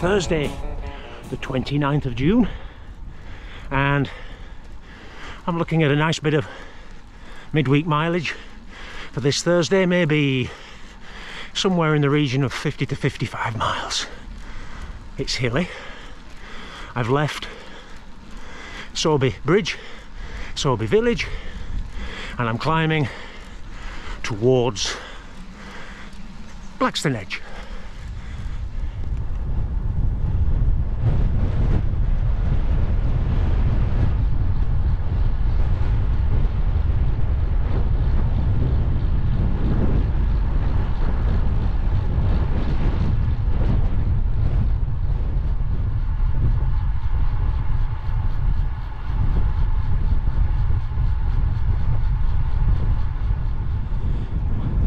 Thursday, the 29th of June, and I'm looking at a nice bit of midweek mileage for this Thursday, maybe somewhere in the region of 50 to 55 miles. It's hilly. I've left Sowerby Bridge, Sowerby Village, and I'm climbing towards Blackstone Edge.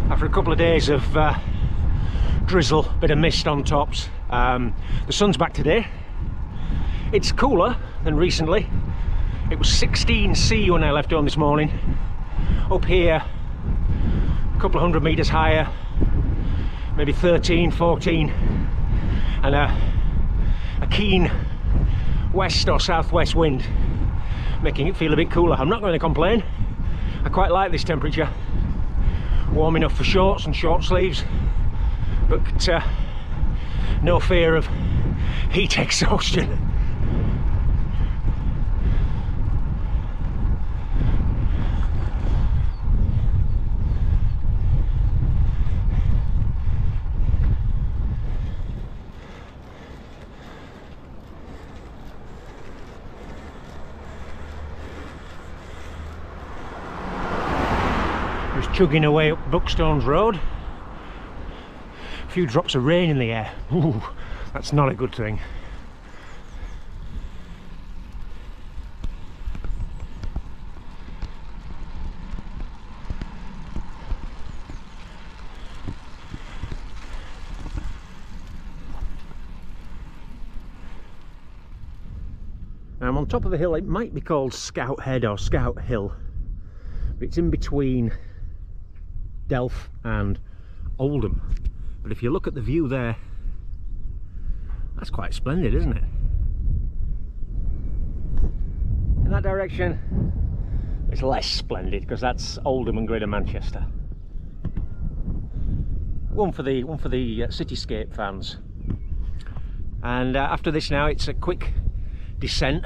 After a couple of days of drizzle, bit of mist on tops, the sun's back today. It's cooler than recently. It was 16°C when I left home this morning. Up here, a couple of hundred metres higher, maybe 13, 14, and a keen west or southwest wind, making it feel a bit cooler. I'm not going to complain. I quite like this temperature. Warm enough for shorts and short sleeves, but no fear of heat exhaustion. Chugging away up Buckstones Road. A few drops of rain in the air. Ooh, that's not a good thing. Now I'm on top of a hill. It might be called Scouthead or Scout Hill, but it's in between Delph and Oldham. But if you look at the view there, that's quite splendid, isn't it? In that direction it's less splendid because that's Oldham and Greater Manchester. One for the cityscape fans. And after this now it's a quick descent.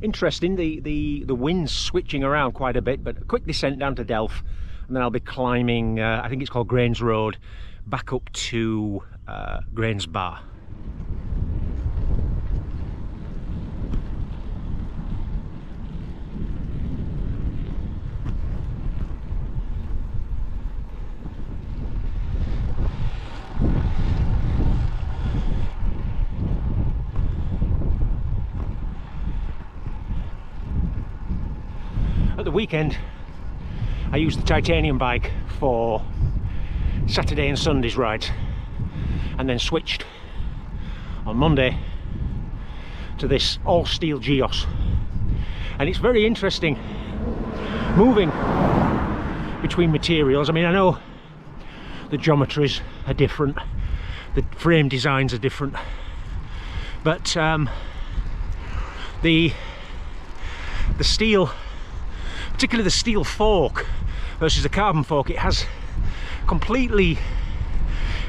Interesting, the wind's switching around quite a bit, but a quick descent down to Delph. And then I'll be climbing, I think it's called Grange Road, back up to Grange Bar. At the weekend, I used the titanium bike for Saturday and Sunday's rides, and then switched on Monday to this all-steel Geos. And it's very interesting moving between materials. I mean, I know the geometries are different, the frame designs are different, but the steel, particularly the steel fork versus the carbon fork, it has completely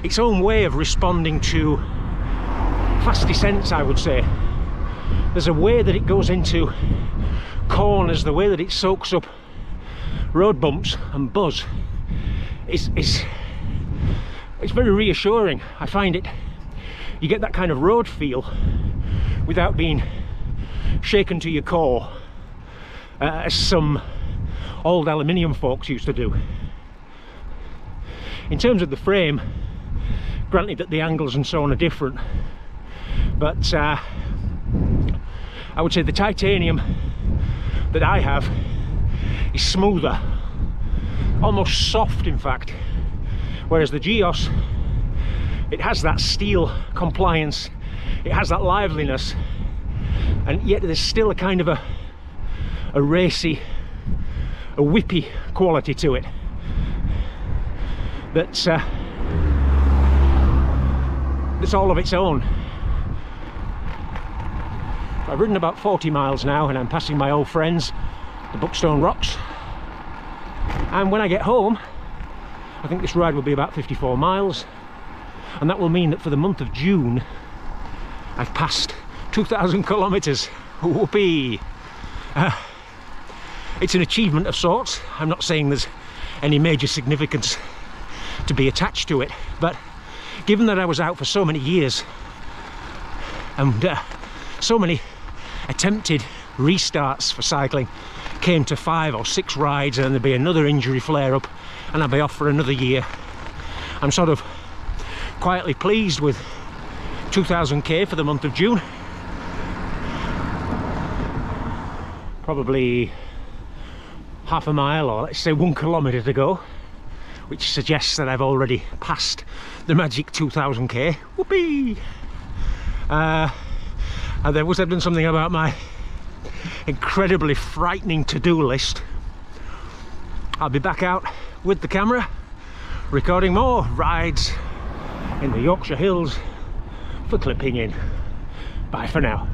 its own way of responding to fast descents, I would say. There's a way that it goes into corners, the way that it soaks up road bumps and buzz. It's very reassuring. I find it, you get that kind of road feel without being shaken to your core, as some old aluminium forks used to do. In terms of the frame, granted that the angles and so on are different, but I would say the titanium that I have is smoother, almost soft in fact, whereas the Geos, it has that steel compliance, it has that liveliness, and yet there's still a kind of a racy, a whippy quality to it that's all of its own. I've ridden about 40 miles now and I'm passing my old friends, the Buckstone Rocks, and when I get home I think this ride will be about 54 miles, and that will mean that for the month of June I've passed 2,000 kilometres. Whoopee! It's an achievement of sorts. I'm not saying there's any major significance to be attached to it, but given that I was out for so many years and so many attempted restarts for cycling came to 5 or 6 rides, and then there'd be another injury flare-up and I'd be off for another year, I'm sort of quietly pleased with 2,000k for the month of June. Probably half a mile, or let's say 1 kilometre to go, which suggests that I've already passed the magic 2,000k. Whoopee! And then once I've done something about my incredibly frightening to-do list, I'll be back out with the camera recording more rides in the Yorkshire Hills for clipping in. Bye for now.